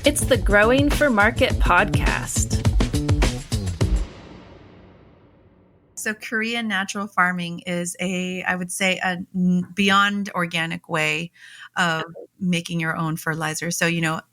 It's the Growing for Market podcast. So Korean natural farming is I would say, a beyond organic way of making your own fertilizer. So,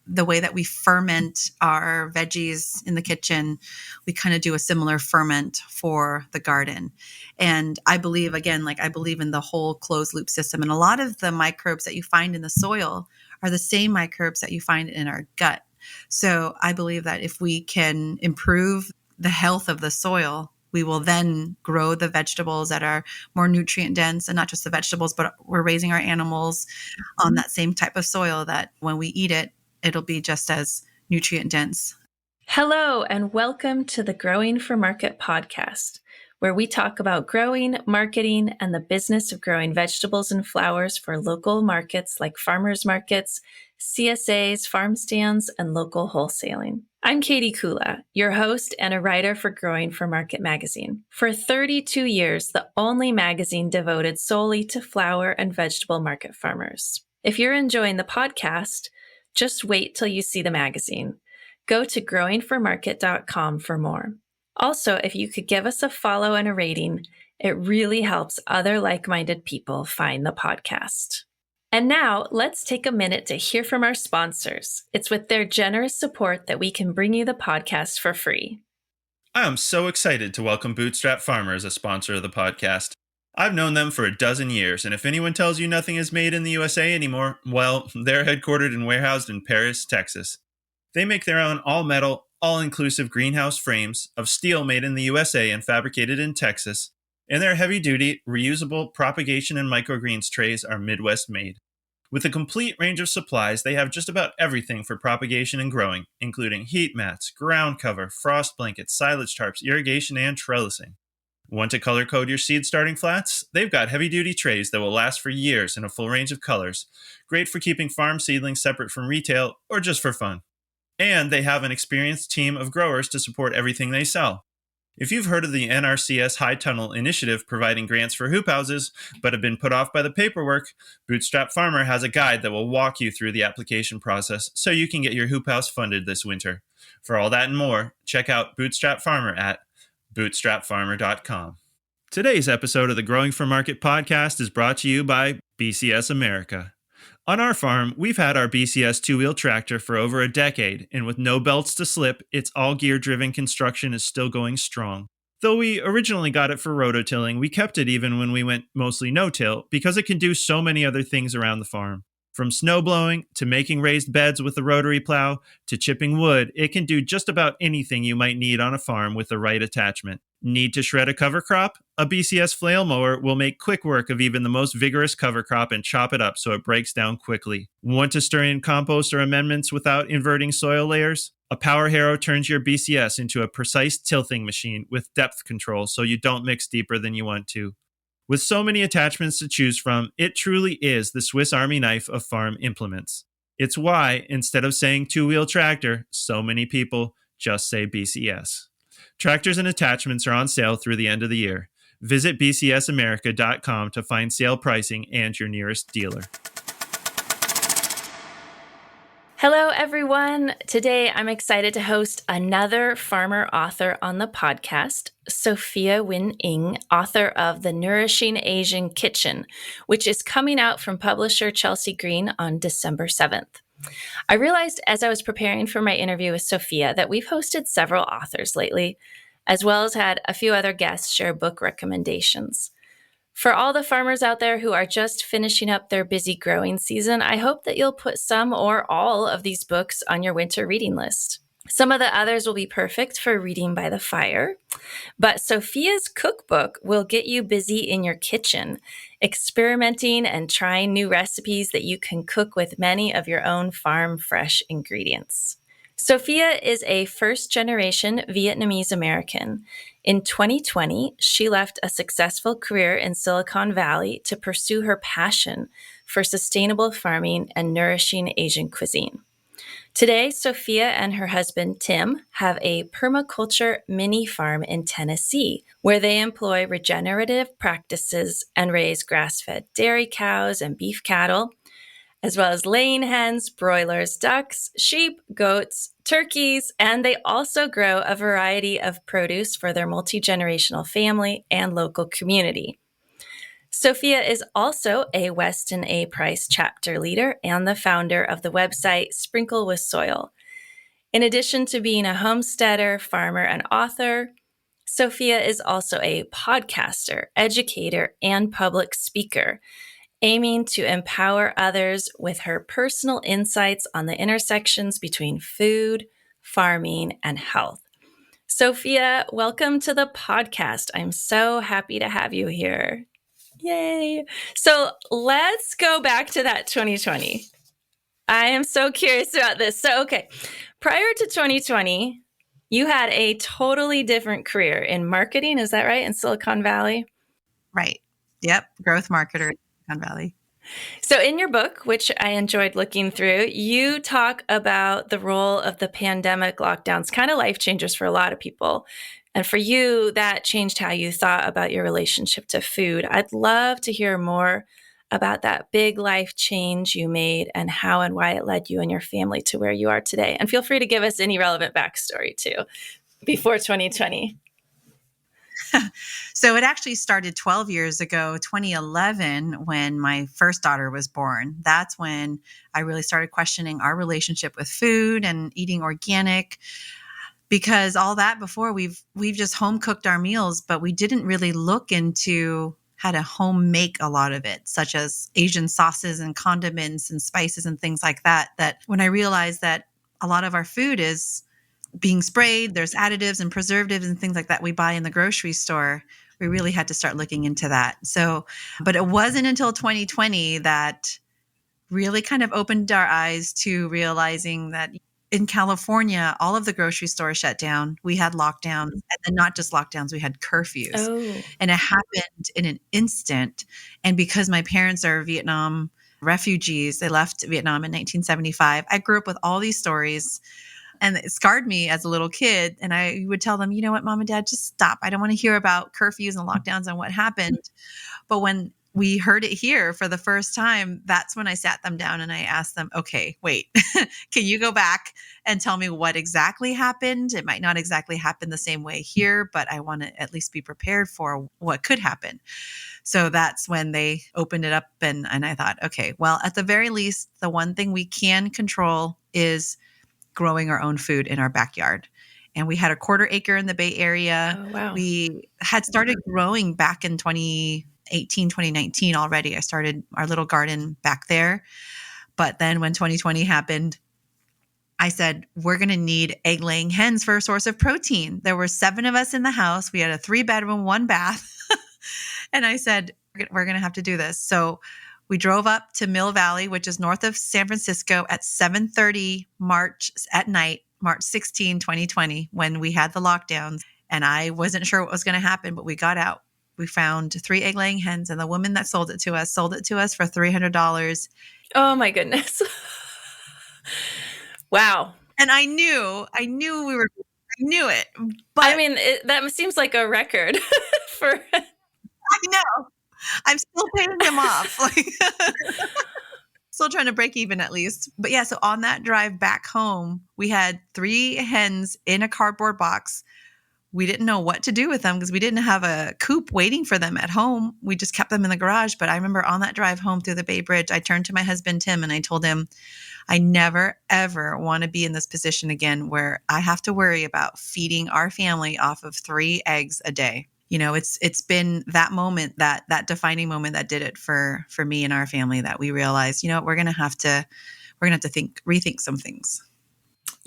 the way that we ferment our veggies in the kitchen, we kind of do a similar ferment for the garden. And I believe, again, I believe in the whole closed loop system. And a lot of the microbes that you find in the soil are the same microbes that you find in our gut. So I believe that if we can improve the health of the soil, we will then grow the vegetables that are more nutrient dense, and not just the vegetables, but we're raising our animals on that same type of soil that when we eat it, it'll be just as nutrient dense. Hello, and welcome to the Growing for Market podcast, where we talk about growing, marketing, and the business of growing vegetables and flowers for local markets like farmers markets, CSAs, farm stands, and local wholesaling. I'm Katie Kula, your host and a writer for Growing for Market magazine. For 32 years, the only magazine devoted solely to flower and vegetable market farmers. If you're enjoying the podcast, just wait till you see the magazine. Go to growingformarket.com for more. Also, if you could give us a follow and a rating, it really helps other like-minded people find the podcast. And now, let's take a minute to hear from our sponsors. It's with their generous support that we can bring you the podcast for free. I am so excited to welcome Bootstrap Farmer as a sponsor of the podcast. I've known them for a dozen years, and if anyone tells you nothing is made in the USA anymore, well, they're headquartered and warehoused in Paris, Texas. They make their own all-metal, all-inclusive greenhouse frames of steel made in the USA and fabricated in Texas, and their heavy-duty, reusable propagation and microgreens trays are Midwest-made. With a complete range of supplies, they have just about everything for propagation and growing, including heat mats, ground cover, frost blankets, silage tarps, irrigation, and trellising. Want to color code your seed starting flats? They've got heavy-duty trays that will last for years in a full range of colors, great for keeping farm seedlings separate from retail or just for fun. And they have an experienced team of growers to support everything they sell. If you've heard of the NRCS High Tunnel Initiative providing grants for hoop houses, but have been put off by the paperwork, Bootstrap Farmer has a guide that will walk you through the application process so you can get your hoop house funded this winter. For all that and more, check out Bootstrap Farmer at bootstrapfarmer.com. Today's episode of the Growing for Market podcast is brought to you by BCS America. On our farm, we've had our BCS two-wheel tractor for over a decade, and with no belts to slip, its all-gear-driven construction is still going strong. Though we originally got it for rototilling, we kept it even when we went mostly no-till, because it can do so many other things around the farm. From snow blowing, to making raised beds with the rotary plow, to chipping wood, it can do just about anything you might need on a farm with the right attachment. Need to shred a cover crop? A BCS flail mower will make quick work of even the most vigorous cover crop and chop it up so it breaks down quickly. Want to stir in compost or amendments without inverting soil layers? A power harrow turns your BCS into a precise tilthing machine with depth control so you don't mix deeper than you want to. With so many attachments to choose from, it truly is the Swiss Army knife of farm implements. It's why, instead of saying two-wheel tractor, so many people just say BCS. Tractors and attachments are on sale through the end of the year. Visit bcsamerica.com to find sale pricing and your nearest dealer. Hello, everyone. Today, I'm excited to host another farmer author on the podcast, Sophia Ngueyen Eng, author of The Nourishing Asian Kitchen, which is coming out from publisher Chelsea Green on December 7th. I realized as I was preparing for my interview with Sophia that we've hosted several authors lately, as well as had a few other guests share book recommendations. For all the farmers out there who are just finishing up their busy growing season, I hope that you'll put some or all of these books on your winter reading list. Some of the others will be perfect for reading by the fire, but Sophia's cookbook will get you busy in your kitchen, experimenting and trying new recipes that you can cook with many of your own farm fresh ingredients. Sophia is a first-generation Vietnamese American. In 2020, she left a successful career in Silicon Valley to pursue her passion for sustainable farming and nourishing Asian cuisine. Today, Sophia and her husband, Tim, have a permaculture mini farm in Tennessee, where they employ regenerative practices and raise grass-fed dairy cows and beef cattle. as well as laying hens, broilers, ducks, sheep, goats, turkeys, and they also grow a variety of produce for their multi-generational family and local community. Sophia is also a Weston A. Price chapter leader and the founder of the website Sprinkle with Soil. In addition to being a homesteader, farmer, and author, Sophia is also a podcaster, educator, and public speaker, aiming to empower others with her personal insights on the intersections between food, farming, and health. Sophia, welcome to the podcast. I'm so happy to have you here. Yay. So let's go back to that 2020. I am so curious about this. So, okay, prior to 2020, you had a totally different career in marketing. Is that right? In Silicon Valley? Right. Yep. Growth marketer in Silicon Valley. So in your book, which I enjoyed looking through, you talk about the role of the pandemic lockdowns, kind of life changers for a lot of people. And for you, that changed how you thought about your relationship to food. I'd love to hear more about that big life change you made and how and why it led you and your family to where you are today. And feel free to give us any relevant backstory too, before 2020. So it actually started 12 years ago, 2011, when my first daughter was born. That's when I really started questioning our relationship with food and eating organic, because all that before we've just home cooked our meals, but we didn't really look into how to home make a lot of it, such as Asian sauces and condiments and spices and things like that. That when I realized that a lot of our food is being sprayed, there's additives and preservatives and things like that we buy in the grocery store, we really had to start looking into that. So, but it wasn't until 2020 that really kind of opened our eyes to realizing that in California, all of the grocery stores shut down. We had lockdowns, and then not just lockdowns, we had curfews. Oh. And it happened in an instant. And because my parents are Vietnam refugees, they left Vietnam in 1975. I grew up with all these stories, and it scarred me as a little kid. And I would tell them, you know what, Mom and Dad, just stop. I don't want to hear about curfews and lockdowns and what happened. But when we heard it here for the first time, that's when I sat them down and I asked them, okay, wait, can you go back and tell me what exactly happened? It might not exactly happen the same way here, but I want to at least be prepared for what could happen. So that's when they opened it up. And I thought, okay, well, at the very least, the one thing we can control is growing our own food in our backyard. And we had a 1/4 acre in the Bay Area. Oh, wow. We had started growing back in 2018, 2019 already. I started our little garden back there. But then when 2020 happened, I said, we're going to need egg-laying hens for a source of protein. There were 7 of us in the house. We had a 3-bedroom, 1 bath. And I said, we're going to have to do this. So we drove up to Mill Valley, which is north of San Francisco, at 7:30 March at night, March 16, 2020, when we had the lockdowns. And I wasn't sure what was going to happen, but we got out. We found 3 egg-laying hens, and the woman that sold it to us for $300. Oh my goodness. Wow. And I knew I knew it. But I mean, that seems like a record for. I know. I'm still paying him off. Still trying to break even at least. But yeah, so on that drive back home, we had 3 hens in a cardboard box. We didn't know what to do with them because we didn't have a coop waiting for them at home. We just kept them in the garage. But I remember on that drive home through the Bay Bridge, I turned to my husband, Tim, and I told him, I never, ever want to be in this position again where I have to worry about feeding our family off of 3 eggs a day. You know, it's been that moment, that defining moment that did it for me and our family, that we realized, you know, we're going to have to rethink some things.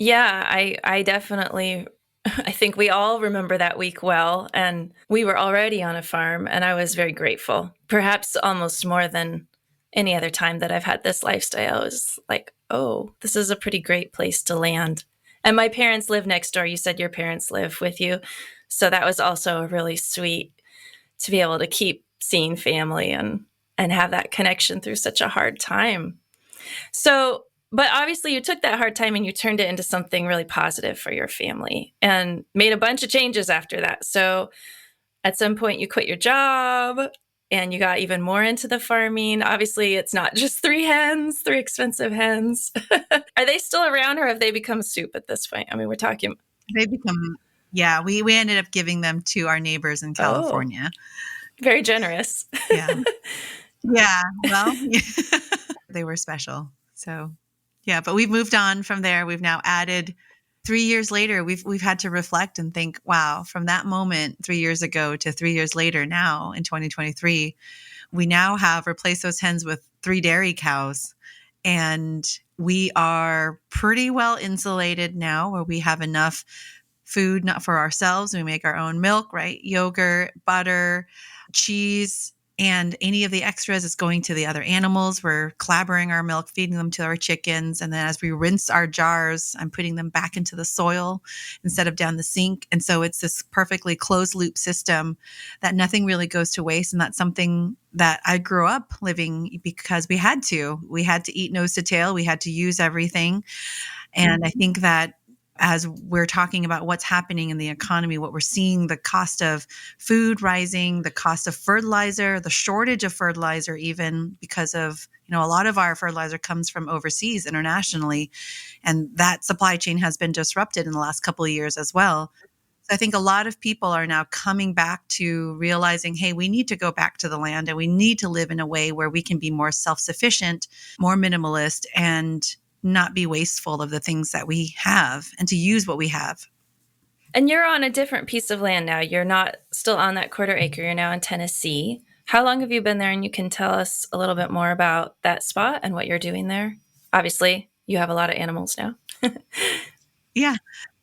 Yeah, I definitely, I think we all remember that week well. And we were already on a farm, and I was very grateful, perhaps almost more than any other time that I've had this lifestyle. I was like, oh, this is a pretty great place to land. And my parents live next door. You said your parents live with you. So that was also really sweet to be able to keep seeing family and have that connection through such a hard time. So, but obviously you took that hard time and you turned it into something really positive for your family and made a bunch of changes after that. So at some point you quit your job and you got even more into the farming. Obviously, it's not just three expensive hens. Are they still around, or have they become soup at this point? I mean, we're talking. They become, yeah, we ended up giving them to our neighbors in California. Very generous. Yeah. Yeah. Well, they were special. So, yeah, but we've moved on from there. We've now added 3 years later, we've had to reflect and think, wow, from that moment 3 years ago to 3 years later now in 2023, we now have replaced those hens with 3 dairy cows. And we are pretty well insulated now, where we have enough food, not for ourselves. We make our own milk, right? Yogurt, butter, cheese, and any of the extras is going to the other animals. We're clabbering our milk, feeding them to our chickens. And then as we rinse our jars, I'm putting them back into the soil instead of down the sink. And so it's this perfectly closed loop system that nothing really goes to waste. And that's something that I grew up living because we had to. We had to eat nose to tail. We had to use everything. And I think that as we're talking about what's happening in the economy, what we're seeing, the cost of food rising, the cost of fertilizer, the shortage of fertilizer, even because of, a lot of our fertilizer comes from overseas internationally. And that supply chain has been disrupted in the last couple of years as well. So I think a lot of people are now coming back to realizing, hey, we need to go back to the land and we need to live in a way where we can be more self-sufficient, more minimalist, and not be wasteful of the things that we have and to use what we have. And you're on a different piece of land now. You're not still on that 1/4 acre. You're now in Tennessee. How long have you been there? And you can tell us a little bit more about that spot and what you're doing there. Obviously, you have a lot of animals now. Yeah.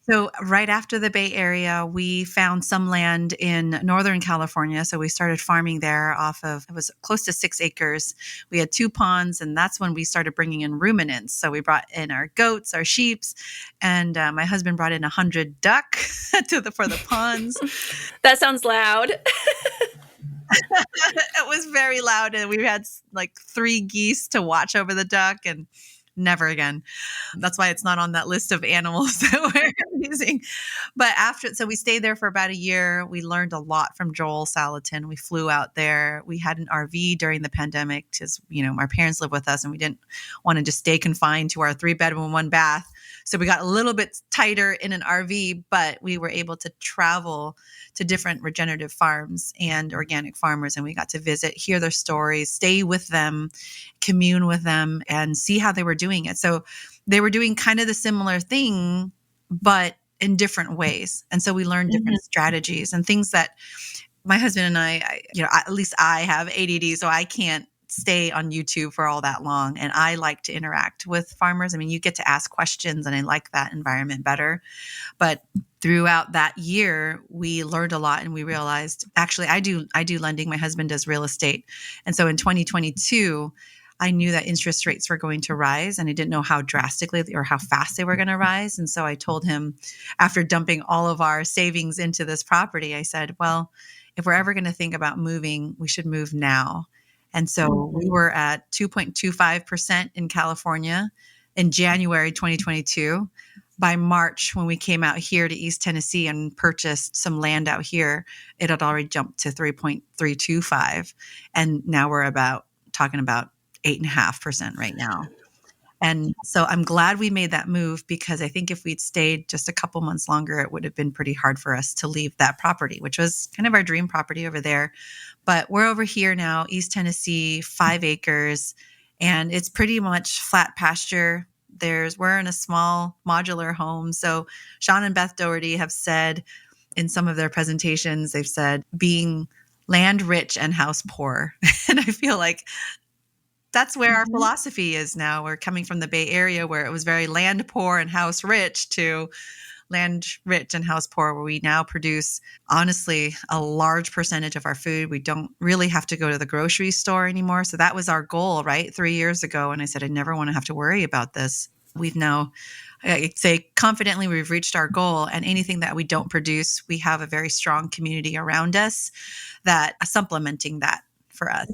So right after the Bay Area, we found some land in Northern California. So we started farming there it was close to 6 acres. We had 2 ponds, and that's when we started bringing in ruminants. So we brought in our goats, our sheeps, and my husband brought in 100 duck for the ponds. That sounds loud. It was very loud, and we had like 3 geese to watch over the duck, and never again. That's why it's not on that list of animals that we're using. But so we stayed there for about a year. We learned a lot from Joel Salatin. We flew out there. We had an RV during the pandemic because, our parents live with us and we didn't want to just stay confined to our 3-bedroom, 1-bath. So we got a little bit tighter in an RV, but we were able to travel to different regenerative farms and organic farmers. And we got to visit, hear their stories, stay with them, commune with them, and see how they were doing it. So they were doing kind of the similar thing, but in different ways. And so we learned different strategies and things that my husband and I, at least I have ADD, so I can't stay on YouTube for all that long. And I like to interact with farmers. I mean, you get to ask questions and I like that environment better. But throughout that year, we learned a lot and we realized, actually, I do lending. My husband does real estate. And so in 2022, I knew that interest rates were going to rise and I didn't know how drastically or how fast they were going to rise. And so I told him, after dumping all of our savings into this property, I said, well, if we're ever going to think about moving, we should move now. And so we were at 2.25% in California in January 2022. By March, when we came out here to East Tennessee and purchased some land out here, it had already jumped to 3.325. And now we're talking about 8.5% right now. And so I'm glad we made that move because I think if we'd stayed just a couple months longer, it would have been pretty hard for us to leave that property, which was kind of our dream property over there. But we're over here now, East Tennessee, 5 acres, and it's pretty much flat pasture. We're in a small modular home. So Sean and Beth Doherty have said in some of their presentations, they've said being land rich and house poor. And I feel like that's where our philosophy is now. We're coming from the Bay Area where it was very land poor and house rich to land rich and house poor, where we now produce, honestly, a large percentage of our food. We don't really have to go to the grocery store anymore. So that was our goal, right? 3 years ago. And I said, I never want to have to worry about this. We've now, I say confidently, we've reached our goal, and anything that we don't produce, we have a very strong community around us that supplementing that for us.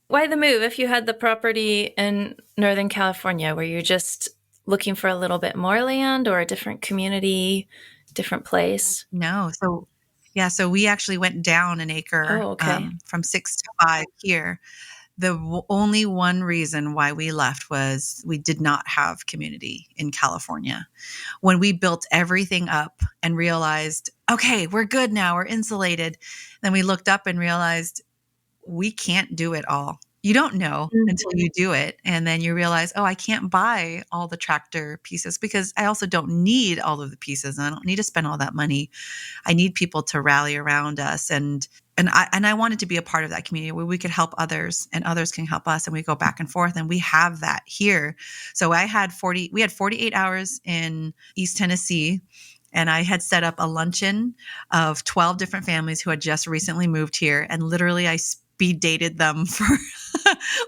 Why the move? If you had the property in Northern California, were you just looking for a little bit more land or a different community, different place? No. So Yeah, so we actually went down an acre Oh, okay. from 6 to 5 here. The only one reason why we left was we did not have community in California. When we built everything up and realized, okay, we're good now, we're insulated, then we looked up and realized we can't do it all. You don't know until you do it. And then you realize, oh, I can't buy all the tractor pieces because I also don't need all of the pieces. And I don't need to spend all that money. I need people to rally around us. And I wanted to be a part of that community where we could help others and others can help us. And we go back and forth, and we have that here. So we had 48 hours in East Tennessee. And I had set up a luncheon of 12 different families who had just recently moved here. And literally I speed dated them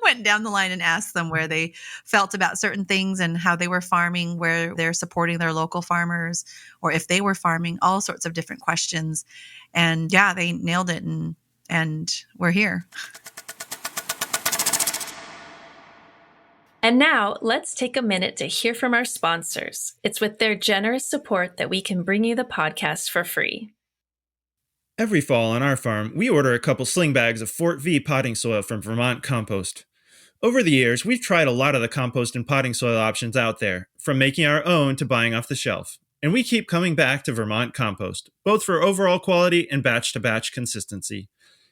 went down the line and asked them where they felt about certain things and how they were farming, where they're supporting their local farmers, or if they were farming, all sorts of different questions. And yeah, they nailed it, and we're here. And now let's take a minute to hear from our sponsors. It's with their generous support that we can bring you the podcast for free. Every fall on our farm, we order a couple sling bags of Fort V potting soil from Vermont Compost. Over the years, we've tried a lot of the compost and potting soil options out there, from making our own to buying off the shelf. And we keep coming back to Vermont Compost, both for overall quality and batch-to-batch consistency.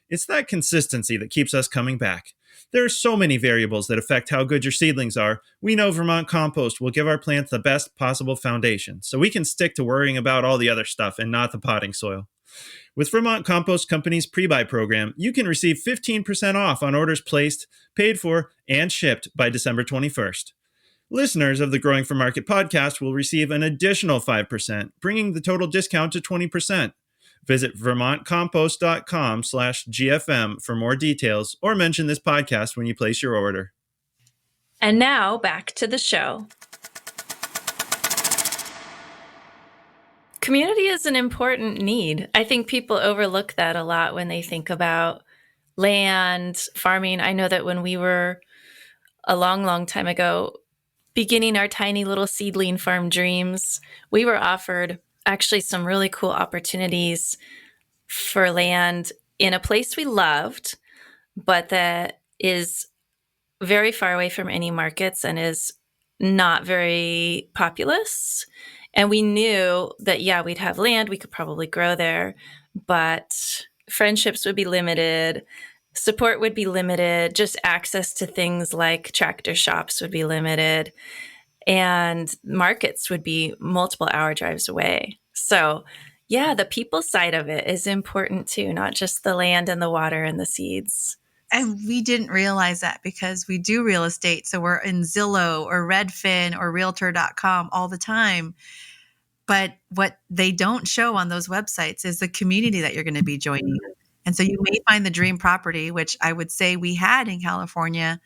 It's that consistency that keeps us coming back. There are so many variables that affect how good your seedlings are. We know Vermont Compost will give our plants the best possible foundation, so we can stick to worrying about all the other stuff and not the potting soil. With Vermont Compost Company's pre-buy program, you can receive 15% off on orders placed, paid for, and shipped by December 21st. Listeners of the Growing for Market podcast will receive an additional 5%, bringing the total discount to 20%. Visit vermontcompost.com/GFM for more details, or mention this podcast when you place your order. And now back to the show. Community is an important need. I think people overlook that a lot when they think about land, farming. I know that when we were a long, long time ago beginning our tiny little seedling farm dreams, we were offered actually some really cool opportunities for land in a place we loved, but that is very far away from any markets and is not very populous. And we knew that, yeah, we'd have land, we could probably grow there, but friendships would be limited, support would be limited, just access to things like tractor shops would be limited, and markets would be multiple hour drives away. So, yeah, the people side of it is important too, not just the land and the water and the seeds. And we didn't realize that because we do real estate. So we're in Zillow or Redfin or Realtor.com all the time. But what they don't show on those websites is the community that you're going to be joining. And so you may find the dream property, which I would say we had in California,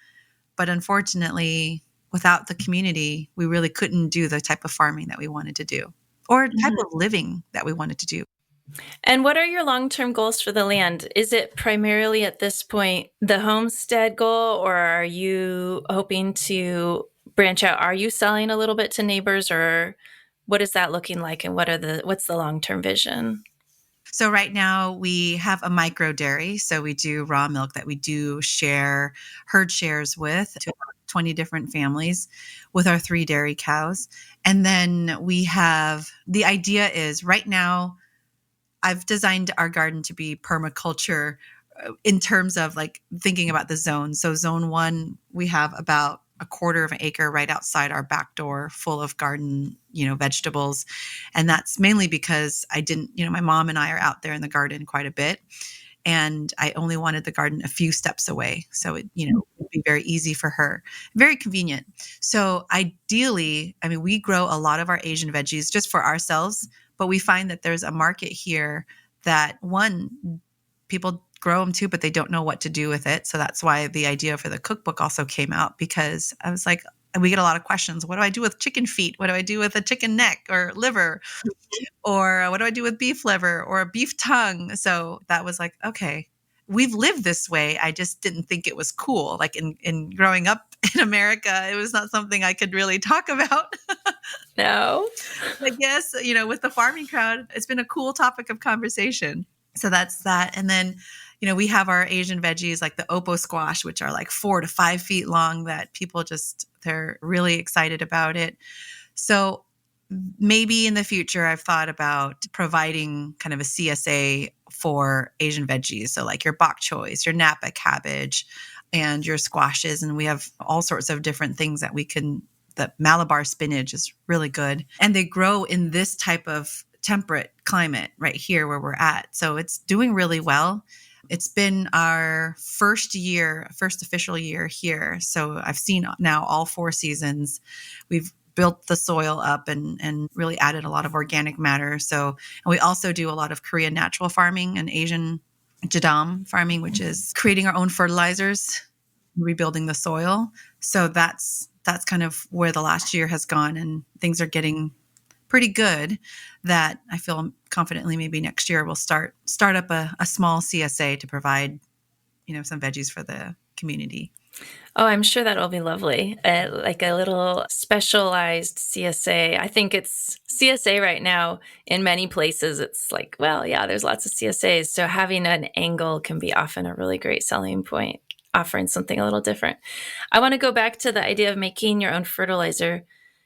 but unfortunately, without the community, we really couldn't do the type of farming that we wanted to do or type of living that we wanted to do. And what are your long-term goals for the land? Is it primarily at this point the homestead goal, or are you hoping to branch out? Are you selling a little bit to neighbors, or what is that looking like, and what's the long-term vision? So right now we have a micro dairy. So we do raw milk that we do share herd shares with to 20 different families with our 3 dairy cows. And then the idea is right now I've designed our garden to be permaculture in terms of like thinking about the zones. So zone 1, we have about a quarter of an acre right outside our back door full of garden, vegetables. And that's mainly because my mom and I are out there in the garden quite a bit. And I only wanted the garden a few steps away. So it, would be very easy for her, very convenient. So ideally, we grow a lot of our Asian veggies just for ourselves, but we find that there's a market here that people grow them too, but they don't know what to do with it. So that's why the idea for the cookbook also came out, because I was like, we get a lot of questions. What do I do with chicken feet? What do I do with a chicken neck or liver? Or what do I do with beef liver or a beef tongue? So that was like, okay, we've lived this way. I just didn't think it was cool. Like in growing up in America, it was not something I could really talk about. No. I guess, with the farming crowd, it's been a cool topic of conversation. So that's that. And then, we have our Asian veggies like the opo squash, which are like 4 to 5 feet long that people they're really excited about it. So maybe in the future, I've thought about providing kind of a CSA for Asian veggies. So like your bok choys, your Napa cabbage, and your squashes. And we have all sorts of different things that the Malabar spinach is really good. And they grow in this type of temperate climate right here where we're at. So it's doing really well. It's been our first official year here. So I've seen now all 4 seasons. We've built the soil up and really added a lot of organic matter. And we also do a lot of Korean natural farming and Asian jadam farming, which is creating our own fertilizers, rebuilding the soil. So that's kind of where the last year has gone, and things are getting pretty good that I feel confidently maybe next year we'll start up a small CSA to provide, some veggies for the community. Oh, I'm sure that'll be lovely. Like a little specialized CSA. I think it's CSA right now in many places. It's like, well, yeah, there's lots of CSAs. So having an angle can be often a really great selling point, offering something a little different. I want to go back to the idea of making your own fertilizer.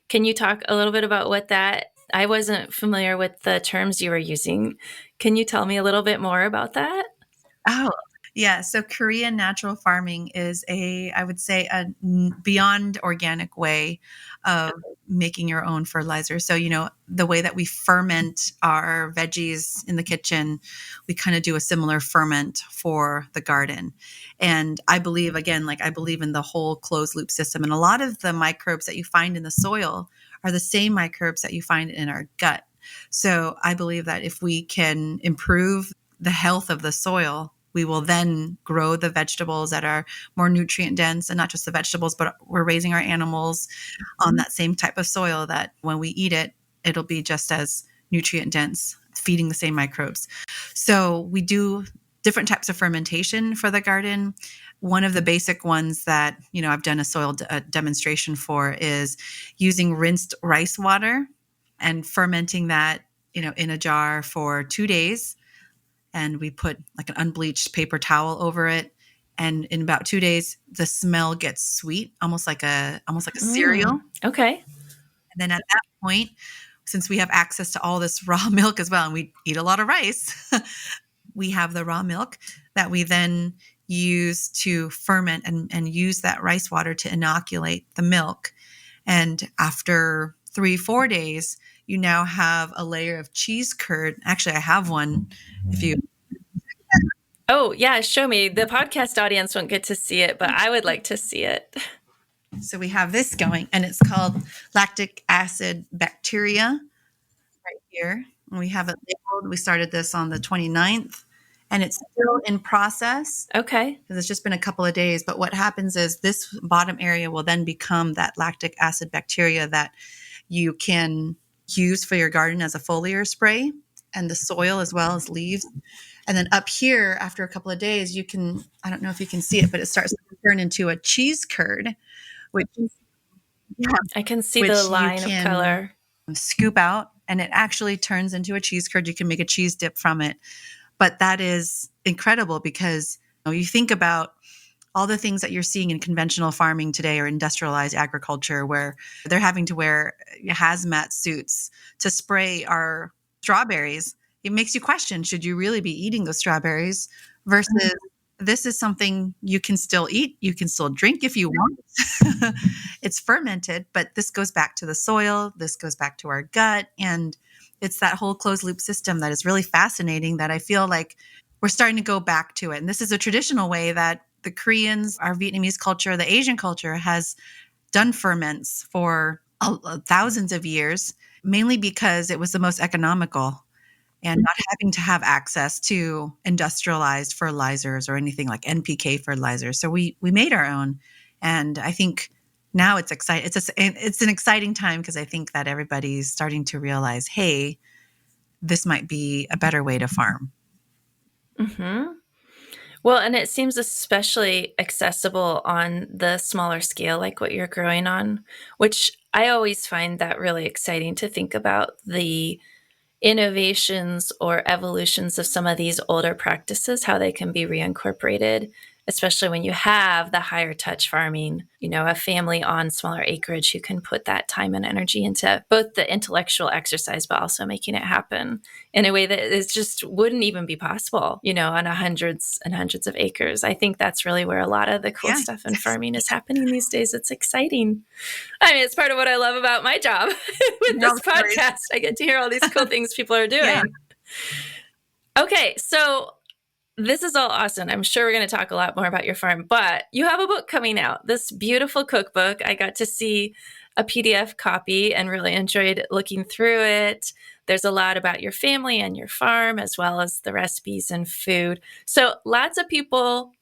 Can you talk a little bit about what that? I wasn't familiar with the terms you were using. Can you tell me a little bit more about that? Oh, yeah. So Korean natural farming is I would say, a beyond organic way of making your own fertilizer. So, the way that we ferment our veggies in the kitchen, we kind of do a similar ferment for the garden. And I believe, again, I believe in the whole closed loop system. And a lot of the microbes that you find in the soil are the same microbes that you find in our gut. So I believe that if we can improve the health of the soil, we will then grow the vegetables that are more nutrient dense, and not just the vegetables, but we're raising our animals on that same type of soil that when we eat it, it'll be just as nutrient dense, feeding the same microbes. So we do different types of fermentation for the garden. One of the basic ones that, I've done a soil demonstration for is using rinsed rice water and fermenting that, in a jar for 2 days. And we put like an unbleached paper towel over it. And in about 2 days, the smell gets sweet, almost like a cereal. Okay. And then at that point, since we have access to all this raw milk as well, and we eat a lot of rice, we have the raw milk that we then use to ferment and use that rice water to inoculate the milk. And after 3-4 days, you now have a layer of cheese curd. Actually, I have one. If you Oh, yeah, show me. The podcast audience won't get to see it, but I would like to see it. So we have this going, and it's called lactic acid bacteria right here. And we have it labeled. We started this on the 29th, and it's still in process Okay. because it's just been a couple of days. But what happens is this bottom area will then become that lactic acid bacteria that you can use for your garden as a foliar spray, and the soil as well as leaves. And then up here, after a couple of days, I don't know if you can see it, but it starts to turn into a cheese curd, which I can see which the you line of can color. scoop out, and it actually turns into a cheese curd. You can make a cheese dip from it. But that is incredible because you think about all the things that you're seeing in conventional farming today or industrialized agriculture where they're having to wear hazmat suits to spray our strawberries. It makes you question, should you really be eating those strawberries versus this is something you can still eat. You can still drink if you want. It's fermented, but this goes back to the soil. This goes back to our gut. And it's that whole closed loop system that is really fascinating that I feel like we're starting to go back to it. And this is a traditional way that the Koreans, our Vietnamese culture, the Asian culture has done ferments for thousands of years, mainly because it was the most economical and not having to have access to industrialized fertilizers or anything like NPK fertilizers. So we made our own. And I think now it's exciting. It's an exciting time because I think that everybody's starting to realize, hey, this might be a better way to farm. Mm-hmm. Well, and it seems especially accessible on the smaller scale, like what you're growing on, which I always find that really exciting to think about the innovations or evolutions of some of these older practices, how they can be reincorporated, especially when you have the higher touch farming, a family on smaller acreage who can put that time and energy into both the intellectual exercise, but also making it happen in a way that is just wouldn't even be possible, on hundreds and hundreds of acres. I think that's really where a lot of the cool stuff in farming is happening these days. It's exciting. I mean, it's part of what I love about my job with this podcast. I get to hear all these cool things people are doing. Yeah. Okay, so this is all awesome. I'm sure we're going to talk a lot more about your farm, but you have a book coming out, this beautiful cookbook. I got to see a PDF copy and really enjoyed looking through it. There's a lot about your family and your farm, as well as the recipes and food. So lots of people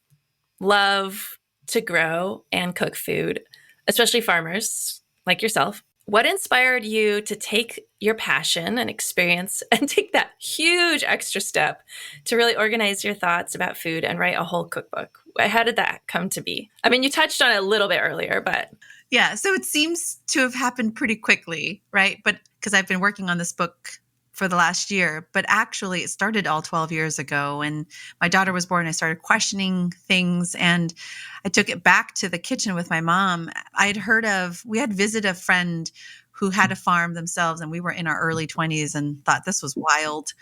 love to grow and cook food, especially farmers like yourself. What inspired you to take your passion and experience and take that huge extra step to really organize your thoughts about food and write a whole cookbook? How did that come to be? I mean, you touched on it a little bit earlier, but... Yeah, so it seems to have happened pretty quickly, right? But because I've been working on this book for the last year, but actually it started all 12 years ago. And my daughter was born. I started questioning things and I took it back to the kitchen with my mom. We had visited a friend who had a farm themselves, and we were in our early 20s and thought this was wild.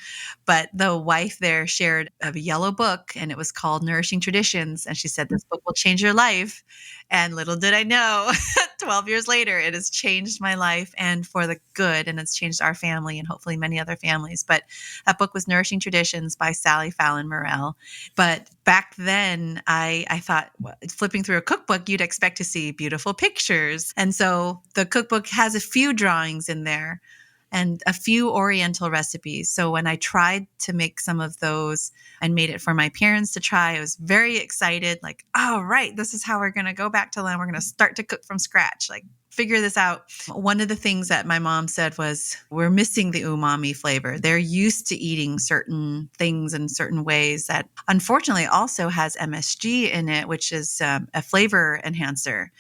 But the wife there shared a yellow book, and it was called Nourishing Traditions. And she said, this book will change your life. And little did I know, 12 years later, it has changed my life and for the good. And it's changed our family and hopefully many other families. But that book was Nourishing Traditions by Sally Fallon Morell. But back then, I thought, flipping through a cookbook, you'd expect to see beautiful pictures. And so the cookbook has a few drawings in there and a few Oriental recipes. So when I tried to make some of those and made it for my parents to try, I was very excited. Like, oh, right, this is how we're going to go back to land. We're going to start to cook from scratch, like figure this out. One of the things that my mom said was, we're missing the umami flavor. They're used to eating certain things in certain ways that unfortunately also has MSG in it, which is a flavor enhancer.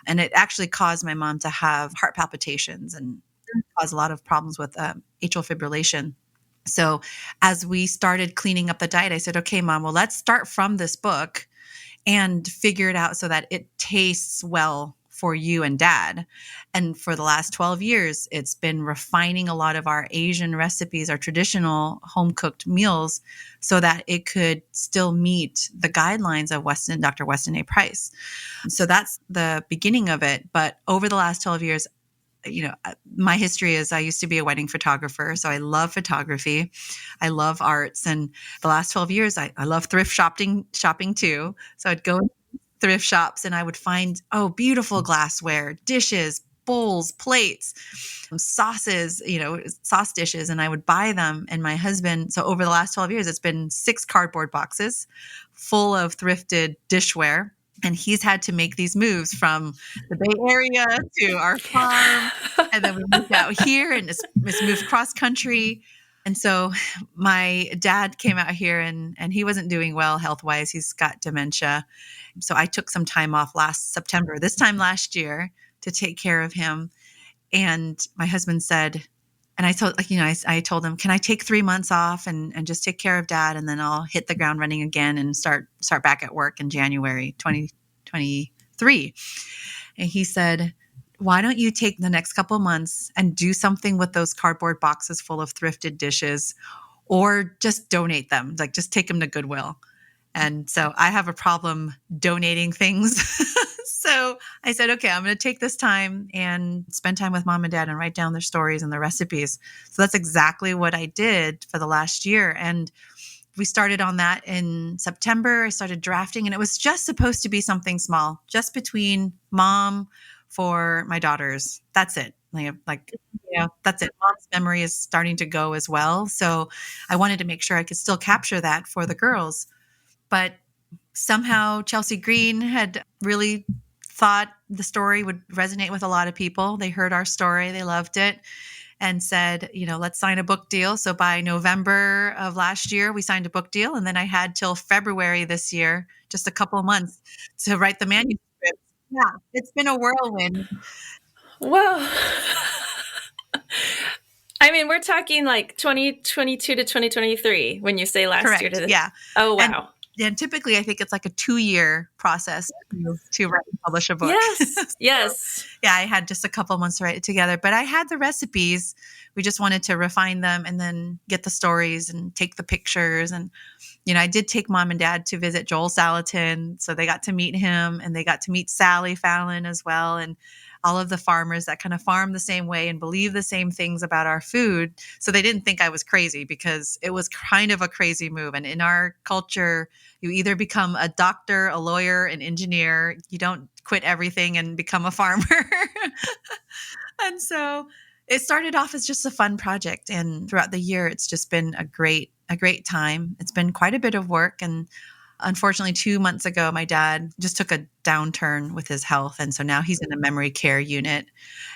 And it actually caused my mom to have heart palpitations and cause a lot of problems with atrial fibrillation. So as we started cleaning up the diet, I said, okay, Mom, well, let's start from this book and figure it out so that it tastes well for you and Dad. And for the last 12 years, it's been refining a lot of our Asian recipes, our traditional home-cooked meals, so that it could still meet the guidelines of Dr. Weston A. Price. So that's the beginning of it. But over the last 12 years, my history is I used to be a wedding photographer. So I love photography. I love arts. And the last 12 years, I love thrift shopping too. So I'd go to thrift shops and I would find, beautiful glassware, dishes, bowls, plates, sauces, sauce dishes. And I would buy them. And my husband, so over the last 12 years, it's been 6 cardboard boxes full of thrifted dishware. And he's had to make these moves from the Bay Area to our farm. And then we moved out here and it's moved cross country. And so my dad came out here and he wasn't doing well health-wise. He's got dementia. So I took some time off last September, this time last year, to take care of him. And my husband said, and I told him, can I take 3 months off and just take care of Dad? And then I'll hit the ground running again and start back at work in January 2023. And he said, why don't you take the next couple of months and do something with those cardboard boxes full of thrifted dishes, or just donate them, like just take them to Goodwill. And so I have a problem donating things. So I said, okay, I'm going to take this time and spend time with Mom and Dad and write down their stories and their recipes. So that's exactly what I did for the last year. And we started on that in September. I started drafting, and it was just supposed to be something small, just between Mom for my daughters. That's it. That's it. Mom's memory is starting to go as well. So I wanted to make sure I could still capture that for the girls. But somehow Chelsea Green had really thought the story would resonate with a lot of people. They heard our story, they loved it, and said, let's sign a book deal. So by November of last year, we signed a book deal. And then I had till February this year, just a couple of months, to write the manuscript. Yeah, it's been a whirlwind. Well, I mean, we're talking like 2022 to 2023 when you say last year to Correct. this. Yeah. Oh, And wow. typically I think it's like a 2-year process to write and publish a book. Yes. So, Yes. yeah, I had just a couple months to write it together, but I had the recipes. We just wanted to refine them and then get the stories and take the pictures. And, I did take mom and dad to visit Joel Salatin. So they got to meet him and they got to meet Sally Fallon as well. And all of the farmers that kind of farm the same way and believe the same things about our food. So they didn't think I was crazy because it was kind of a crazy move. And in our culture, you either become a doctor, a lawyer, an engineer. You don't quit everything and become a farmer. And so it started off as just a fun project. And throughout the year, it's just been a great time. It's been quite a bit of work. And unfortunately, 2 months ago, my dad just took a downturn with his health. And so now he's in a memory care unit.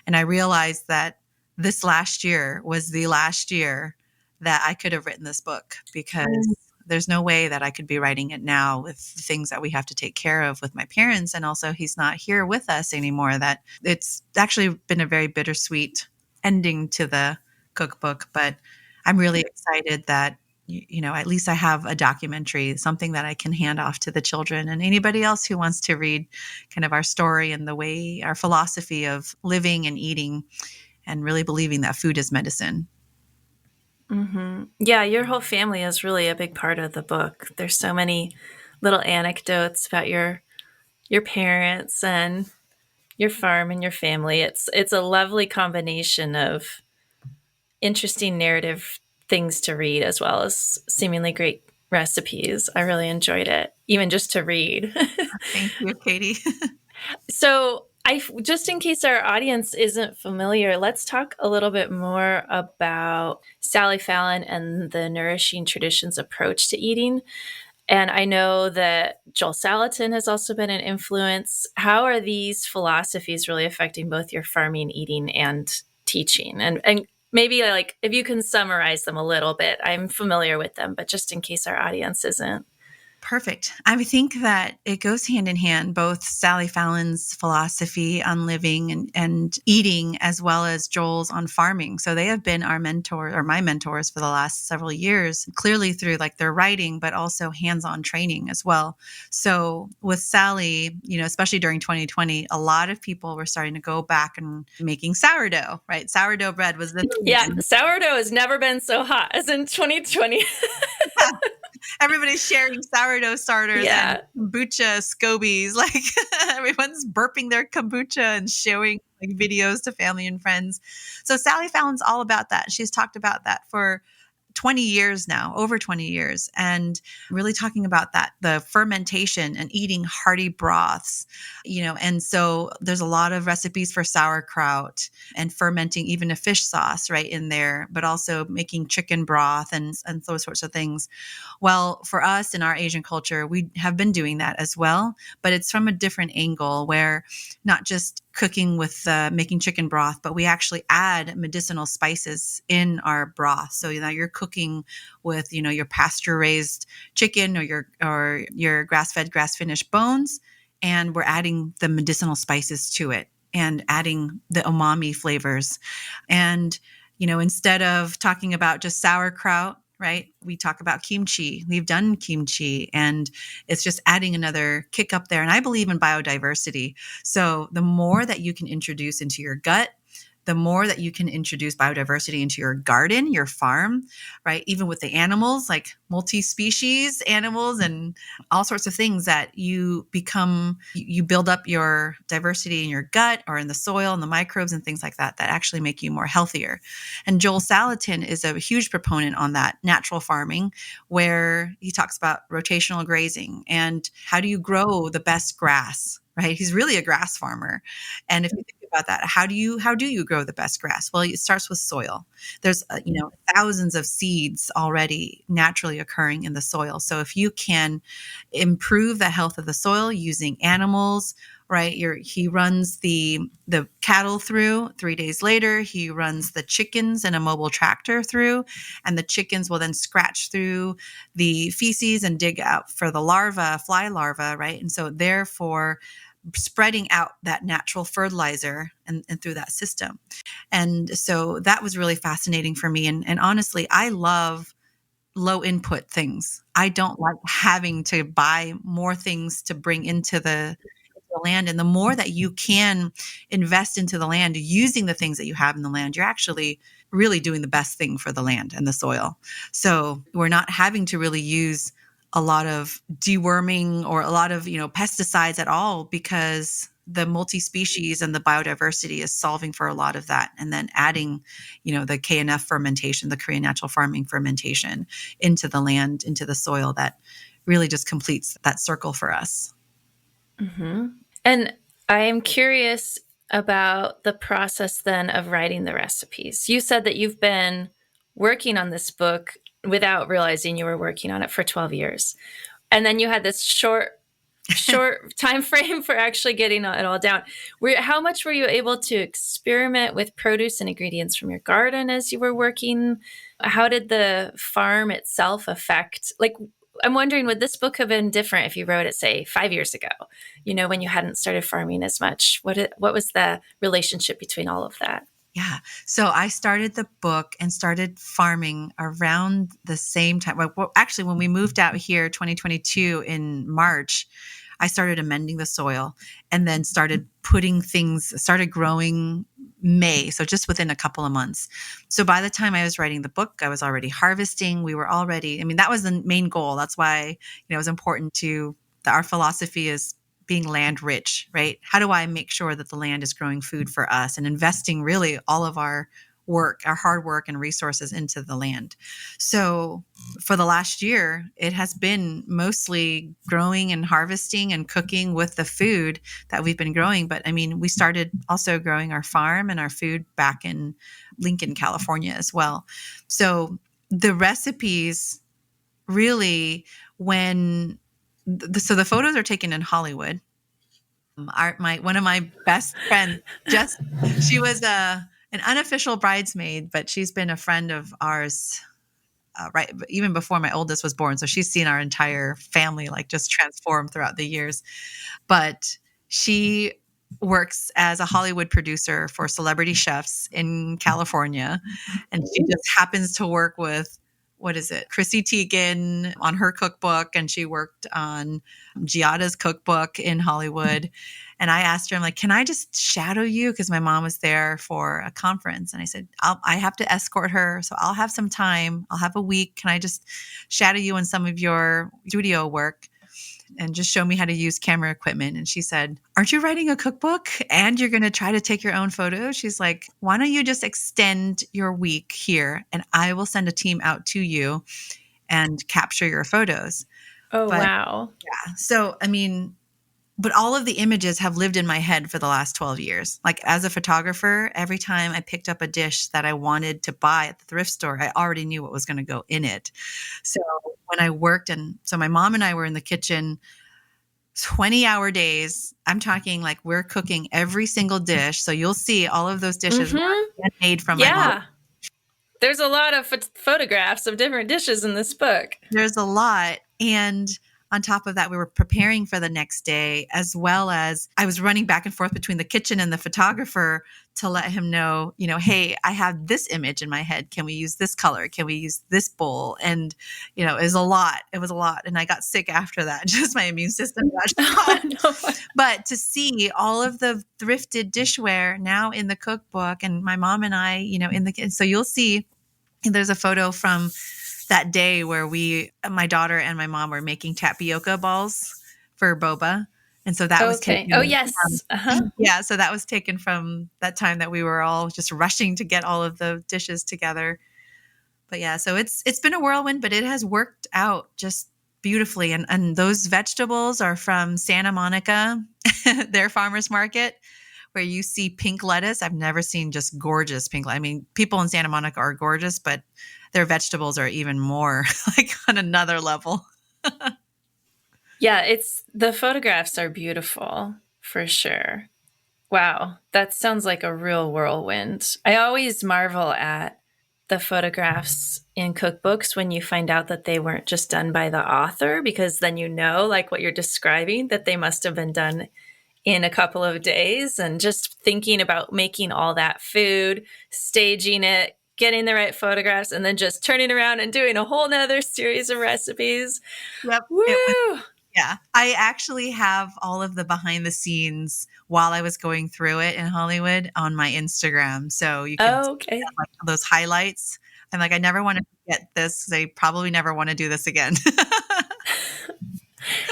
And I realized that this last year was the last year that I could have written this book because there's no way that I could be writing it now with the things that we have to take care of with my parents. And also, he's not here with us anymore. That it's actually been a very bittersweet ending to the cookbook. But I'm really excited that at least I have a documentary, something that I can hand off to the children and anybody else who wants to read kind of our story and the way our philosophy of living and eating and really believing that food is medicine. Mm-hmm. Yeah, your whole family is really a big part of the book. There's so many little anecdotes about your parents and your farm and your family. It's a lovely combination of interesting narrative things to read as well as seemingly great recipes. I really enjoyed it, even just to read. Thank you, Katie. So, just in case our audience isn't familiar, let's talk a little bit more about Sally Fallon and the Nourishing Traditions approach to eating. And I know that Joel Salatin has also been an influence. How are these philosophies really affecting both your farming, eating, and teaching? And maybe like if you can summarize them a little bit. I'm familiar with them, but just in case our audience isn't. Perfect. I think that it goes hand in hand, both Sally Fallon's philosophy on living and eating, as well as Joel's on farming. So they have been our mentor or my mentors for the last several years, clearly through like their writing, but also hands-on training as well. So with Sally, especially during 2020, a lot of people were starting to go back and making sourdough, right? Sourdough bread was the thing. Yeah, sourdough has never been so hot as in 2020. Everybody's sharing sourdough starters and kombucha scobies. Like everyone's burping their kombucha and showing like videos to family and friends. So Sally Fallon's all about that. She's talked about that for 20 years now, over 20 years, and really talking about that, the fermentation and eating hearty broths, and so there's a lot of recipes for sauerkraut and fermenting even a fish sauce right in there, but also making chicken broth and those sorts of things. Well, for us in our Asian culture, we have been doing that as well, but it's from a different angle where not just cooking with making chicken broth, but we actually add medicinal spices in our broth. So you're cooking with your pasture raised chicken or your grass fed, grass finished bones, and we're adding the medicinal spices to it and adding the umami flavors. And instead of talking about just sauerkraut, right? We talk about kimchi. We've done kimchi, and it's just adding another kick up there. And I believe in biodiversity. So the more that you can introduce into your gut, the more that you can introduce biodiversity into your garden, your farm, right? Even with the animals, like multi-species animals and all sorts of things that you build up your diversity in your gut or in the soil and the microbes and things like that actually make you more healthier. And Joel Salatin is a huge proponent on that natural farming, where he talks about rotational grazing and how do you grow the best grass, right? He's really a grass farmer. And if you think about that, how do you grow the best grass? Well, it starts with soil. There's thousands of seeds already naturally occurring in the soil. So if you can improve the health of the soil using animals, right? He runs the cattle through. 3 days later, he runs the chickens in a mobile tractor through, and the chickens will then scratch through the feces and dig out for the fly larva, right? And so therefore, spreading out that natural fertilizer and through that system. And so that was really fascinating for me. And honestly, I love low input things. I don't like having to buy more things to bring into the land. And the more that you can invest into the land using the things that you have in the land, you're actually really doing the best thing for the land and the soil. So we're not having to really use a lot of deworming or a lot of, pesticides at all, because the multi-species and the biodiversity is solving for a lot of that. And then adding, the KNF fermentation, the Korean natural farming fermentation into the land, into the soil, that really just completes that circle for us. Mm-hmm. And I am curious about the process then of writing the recipes. You said that you've been working on this book without realizing you were working on it for 12 years. And then you had this short time frame for actually getting it all down. How much were you able to experiment with produce and ingredients from your garden as you were working? How did the farm itself affect, I'm wondering, would this book have been different if you wrote it, say, 5 years ago, when you hadn't started farming as much? What was the relationship between all of that? Yeah. So I started the book and started farming around the same time. Well, actually, when we moved out here 2022 in March, I started amending the soil and then started growing May. So just within a couple of months. So by the time I was writing the book, I was already harvesting. We were already, that was the main goal. That's why, it was important our philosophy is being land rich, right? How do I make sure that the land is growing food for us and investing really all of our hard work and resources into the land? So for the last year, it has been mostly growing and harvesting and cooking with the food that we've been growing. But we started also growing our farm and our food back in Lincoln, California as well. So the recipes really, so the photos are taken in Hollywood. One of my best friends, she was an unofficial bridesmaid, but she's been a friend of ours, right, even before my oldest was born. So she's seen our entire family just transform throughout the years. But she works as a Hollywood producer for celebrity chefs in California, and she just happens to work with, Chrissy Teigen on her cookbook, and she worked on Giada's cookbook in Hollywood. And I asked her, I'm like, can I just shadow you? Because my mom was there for a conference. And I said, I have to escort her, so I'll have some time. I'll have a week. Can I just shadow you on some of your studio work and just show me how to use camera equipment? And she said, aren't you writing a cookbook and you're going to try to take your own photos? She's like, why don't you just extend your week here and I will send a team out to you and capture your photos. Oh, wow. Yeah. So, but all of the images have lived in my head for the last 12 years. As a photographer, every time I picked up a dish that I wanted to buy at the thrift store, I already knew what was going to go in it. So when I worked, so my mom and I were in the kitchen 20-hour days. I'm talking we're cooking every single dish. So you'll see all of those dishes made from my mom. There's a lot of photographs of different dishes in this book. There's a lot. And on top of that, we were preparing for the next day, as well as I was running back and forth between the kitchen and the photographer to let him know, hey, I have this image in my head. Can we use this color? Can we use this bowl? And, it was a lot. It was a lot. And I got sick after that. Just my immune system got shot. No. But to see all of the thrifted dishware now in the cookbook, and my mom and I, so you'll see there's a photo from that day where my daughter and my mom were making tapioca balls for boba. And so that was taken. Oh, yes. Yeah. So that was taken from that time that we were all just rushing to get all of the dishes together. But yeah, so it's been a whirlwind, but it has worked out just beautifully. And those vegetables are from Santa Monica, their farmers market, where you see pink lettuce. I've never seen just gorgeous pink. People in Santa Monica are gorgeous, but their vegetables are even more on another level. Yeah, the photographs are beautiful for sure. Wow, that sounds like a real whirlwind. I always marvel at the photographs in cookbooks when you find out that they weren't just done by the author, because then what you're describing, that they must have been done in a couple of days, and just thinking about making all that food, staging it, getting the right photographs, and then just turning around and doing a whole nother series of recipes. Yep. Woo! Yeah. I actually have all of the behind the scenes while I was going through it in Hollywood on my Instagram. So you can see Okay. like those highlights. I'm like, I never want to forget this. They probably never want to do this again.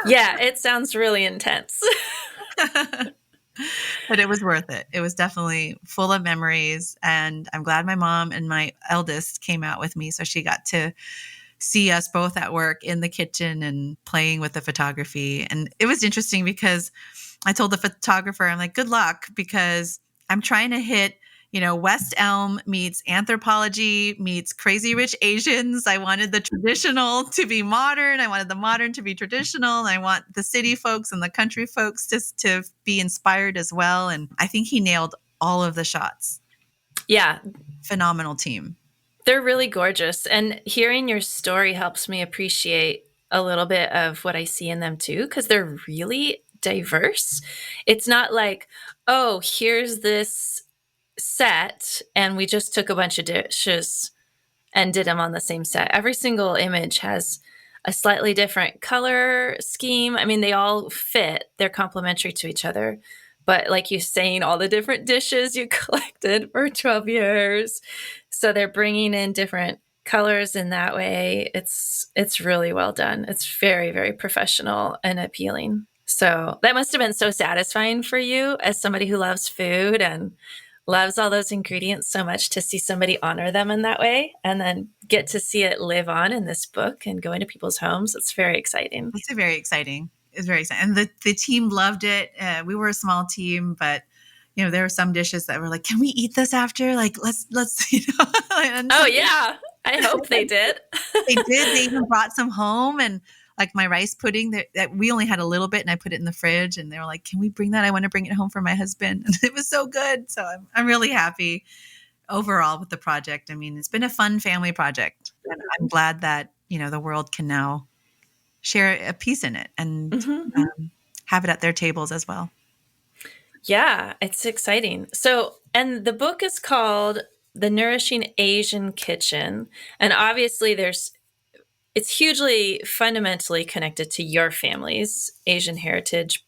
Yeah, it sounds really intense. But it was worth it. It was definitely full of memories. And I'm glad my mom and my eldest came out with me. So she got to see us both at work in the kitchen and playing with the photography. And it was interesting because I told the photographer, I'm like, good luck, because I'm trying to hit, West Elm meets Anthropology meets Crazy Rich Asians. I wanted the traditional to be modern. I wanted the modern to be traditional. And I want the city folks and the country folks to be inspired as well. And I think he nailed all of the shots. Yeah, Phenomenal team. they're really gorgeous. And hearing your story helps me appreciate a little bit of what I see in them too, because they're really diverse. It's not like, oh, here's this set and we just took a bunch of dishes and did them on the same set. Every single image has a slightly different color scheme. I mean, they all fit, they're complementary to each other. But like you're saying, all the different dishes you collected for 12 years. So they're bringing in different colors in that way. It's really well done. It's very, very professional and appealing. So that must have been so satisfying for you as somebody who loves food and loves all those ingredients so much, to see somebody honor them in that way and then get to see it live on in this book and go into people's homes. It's very exciting. It's very exciting. It's very exciting. And the team loved it. We were a small team, but there were some dishes that were like, can we eat this after? Like, let's, and Oh yeah. I hope they did. they did. They even brought some home, and like my rice pudding that we only had a little bit, and I put it in the fridge, and they were like, can we bring that? I want to bring it home for my husband. And it was so good. So I'm really happy overall with the project. I mean, it's been a fun family project, and I'm glad that, the world can now share a piece in it and have it at their tables as well. Yeah, it's exciting. So, and the book is called The Nourishing Asian Kitchen. And obviously it's hugely fundamentally connected to your family's Asian heritage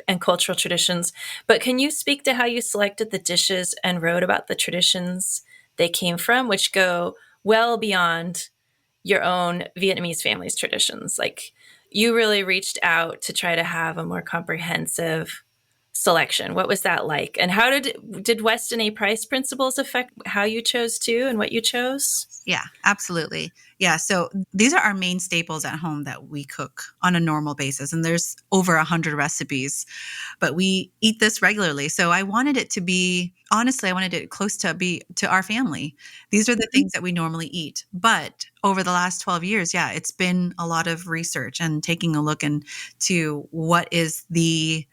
and cultural traditions. But can you speak to how you selected the dishes and wrote about the traditions they came from, which go well beyond your own Vietnamese family's traditions? Like, you really reached out to try to have a more comprehensive selection. What was that like? And how did Weston A. Price principles affect how you chose to and what you chose? Yeah, absolutely. Yeah. So these are our main staples at home that we cook on a normal basis. And there's over 100 recipes, but we eat this regularly. So I wanted it to be, honestly, I wanted it close to our family. These are the things that we normally eat. But over the last 12 years, yeah, it's been a lot of research and taking a look into what is the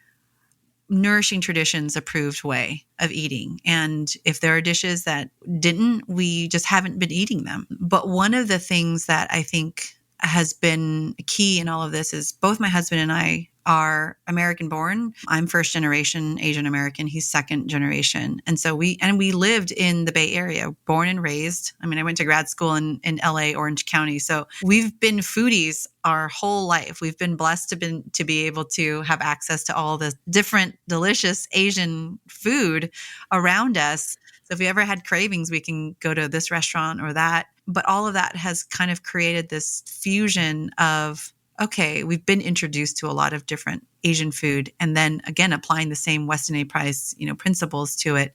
nourishing traditions approved way of eating. And if there are dishes that didn't, we just haven't been eating them. But one of the things that I think has been key in all of this is both my husband and I are American born. I'm first generation Asian American. He's second generation. And so we lived in the Bay Area, born and raised. I mean, I went to grad school in LA, Orange County. So we've been foodies our whole life. We've been blessed to be able to have access to all the different delicious Asian food around us. So if we ever had cravings, we can go to this restaurant or that. But all of that has kind of created this fusion of, okay, we've been introduced to a lot of different Asian food, and then again, applying the same Weston A. Price, principles to it,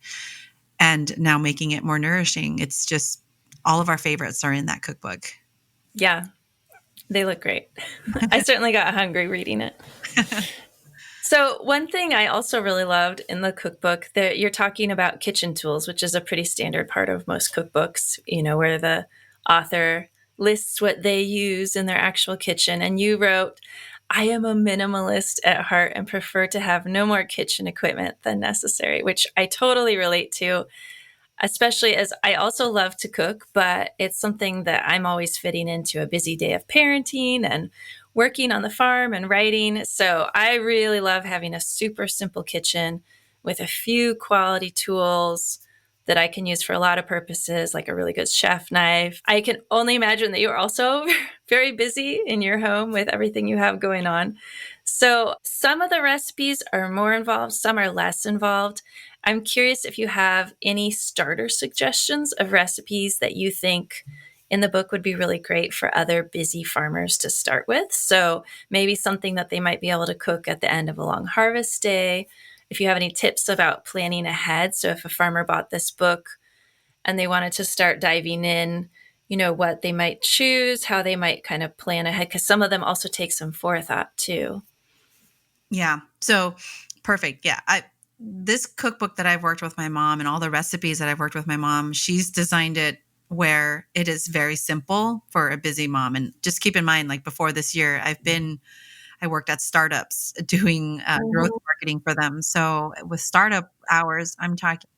and now making it more nourishing. It's just all of our favorites are in that cookbook. Yeah, they look great. I certainly got hungry reading it. So one thing I also really loved in the cookbook, that you're talking about kitchen tools, which is a pretty standard part of most cookbooks, where the author lists what they use in their actual kitchen. And you wrote, I am a minimalist at heart and prefer to have no more kitchen equipment than necessary, which I totally relate to, especially as I also love to cook, but it's something that I'm always fitting into a busy day of parenting and working on the farm and writing. So I really love having a super simple kitchen with a few quality tools that I can use for a lot of purposes, like a really good chef knife. I can only imagine that you're also very busy in your home with everything you have going on. So some of the recipes are more involved, some are less involved. I'm curious if you have any starter suggestions of recipes that you think in the book would be really great for other busy farmers to start with. So maybe something that they might be able to cook at the end of a long harvest day. If you have any tips about planning ahead. So if a farmer bought this book and they wanted to start diving in, what they might choose, how they might kind of plan ahead, because some of them also take some forethought too. Yeah. So perfect. Yeah. This cookbook that I've worked with my mom and all the recipes that I've worked with my mom, she's designed it where it is very simple for a busy mom. And just keep in mind, like before this year, I worked at startups doing growth marketing for them. So with startup hours, I'm talking,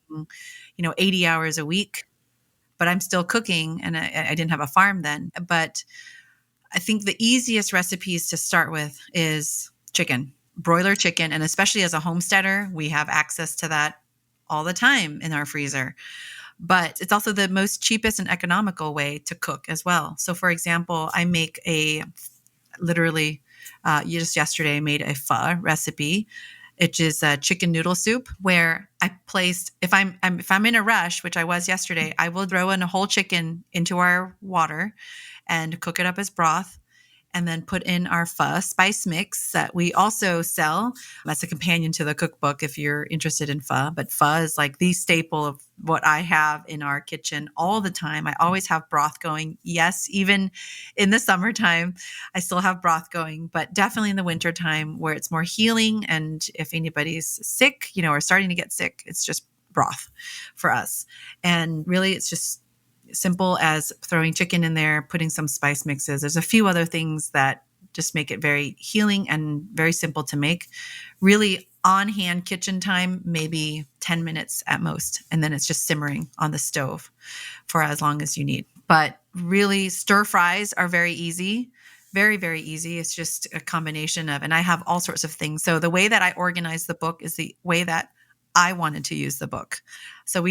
80 hours a week, but I'm still cooking, and I didn't have a farm then. But I think the easiest recipes to start with is chicken, broiler chicken. And especially as a homesteader, we have access to that all the time in our freezer. But it's also the most cheapest and economical way to cook as well. So for example, I make literally just yesterday I made a pho recipe. It is a chicken noodle soup where I placed, if I'm in a rush, which I was yesterday, I will throw in a whole chicken into our water and cook it up as broth, and then put in our pho spice mix that we also sell as a companion to the cookbook if you're interested in pho. But pho is like the staple of what I have in our kitchen all the time. I always have broth going. Yes, even in the summertime, I still have broth going, but definitely in the wintertime where it's more healing. And if anybody's sick, or starting to get sick, it's just broth for us. And really, it's just simple as throwing chicken in there, putting some spice mixes. There's a few other things that just make it very healing and very simple to make. Really on-hand kitchen time, maybe 10 minutes at most. And then it's just simmering on the stove for as long as you need. But really, stir fries are very easy. Very, very easy. It's just a combination of, and I have all sorts of things. So the way that I organize the book is the way that I wanted to use the book. So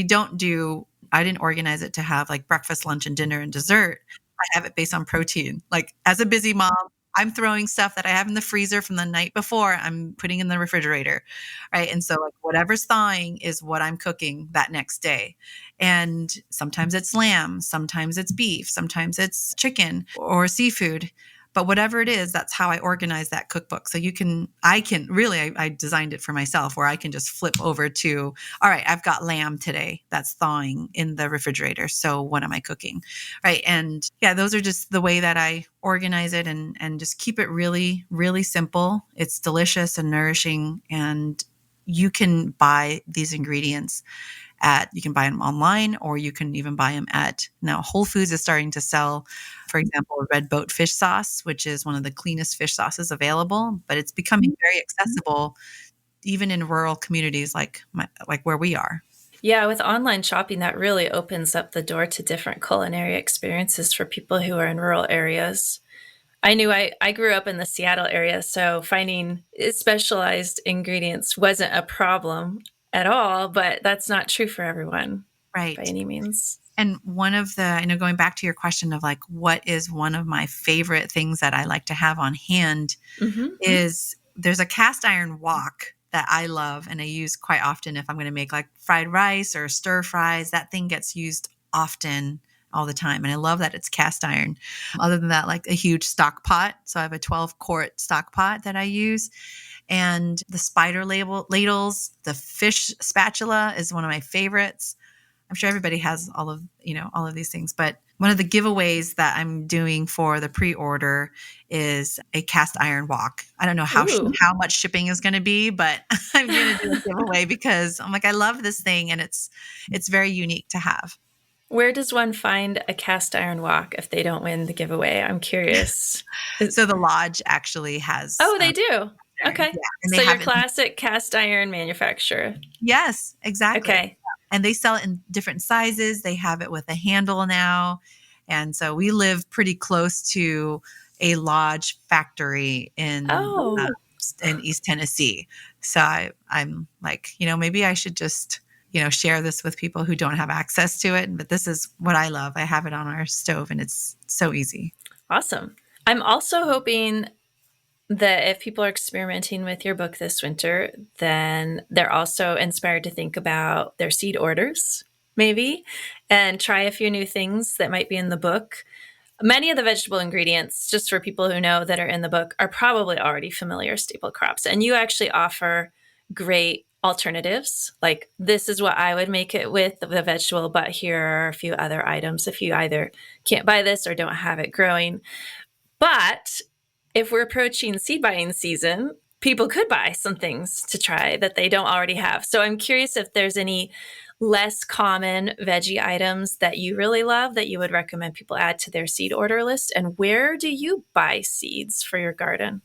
I didn't organize it to have like breakfast, lunch, and dinner and dessert. I have it based on protein. Like as a busy mom, I'm throwing stuff that I have in the freezer from the night before, I'm putting in the refrigerator, right? And so like whatever's thawing is what I'm cooking that next day. And sometimes it's lamb, sometimes it's beef, sometimes it's chicken or seafood. But whatever it is, that's how I organize that cookbook. So I designed it for myself where I can just flip over to, all right, I've got lamb today that's thawing in the refrigerator. So what am I cooking? Right. And yeah, those are just the way that I organize it and just keep it really, really simple. It's delicious and nourishing. And you can buy these ingredients you can buy them online, or you can even buy them now Whole Foods is starting to sell, for example, a red boat fish sauce, which is one of the cleanest fish sauces available, but it's becoming very accessible even in rural communities like where we are. Yeah, with online shopping, that really opens up the door to different culinary experiences for people who are in rural areas. I grew up in the Seattle area, so finding specialized ingredients wasn't a problem at all, but that's not true for everyone by Right. any means. And going back to your question of like, what is one of my favorite things that I like to have on hand is there's a cast iron wok that I love and I use quite often if I'm going to make like fried rice or stir fries. That thing gets used often all the time. And I love that it's cast iron. Other than that, like a huge stock pot. So I have a 12-quart stock pot that I use. And the spider ladles, the fish spatula is one of my favorites. I'm sure everybody has all of these things, but one of the giveaways that I'm doing for the pre-order is a cast iron wok. I don't know how much shipping is going to be, but I'm going to do a giveaway because I'm like, I love this thing and it's very unique to have. Where does one find a cast iron wok if they don't win the giveaway? I'm curious. So the lodge actually has. Oh, they do. Okay. Yeah, so your classic cast iron manufacturer. Yes, exactly. Okay. And they sell it in different sizes. They have it with a handle now. And so we live pretty close to a lodge factory Oh, in East Tennessee. So I'm like, maybe I should just, share this with people who don't have access to it. But this is what I love. I have it on our stove and it's so easy. awesome. I'm also hoping that if people are experimenting with your book this winter, then they're also inspired to think about their seed orders, maybe, and try a few new things that might be in the book. Many of the vegetable ingredients, just for people who know that are in the book, are probably already familiar staple crops. And you actually offer great alternatives. Like, this is what I would make it with the vegetable, but here are a few other items if you either can't buy this or don't have it growing. But if we're approaching seed buying season, people could buy some things to try that they don't already have. So I'm curious if there's any less common veggie items that you really love that you would recommend people add to their seed order list. And where do you buy seeds for your garden?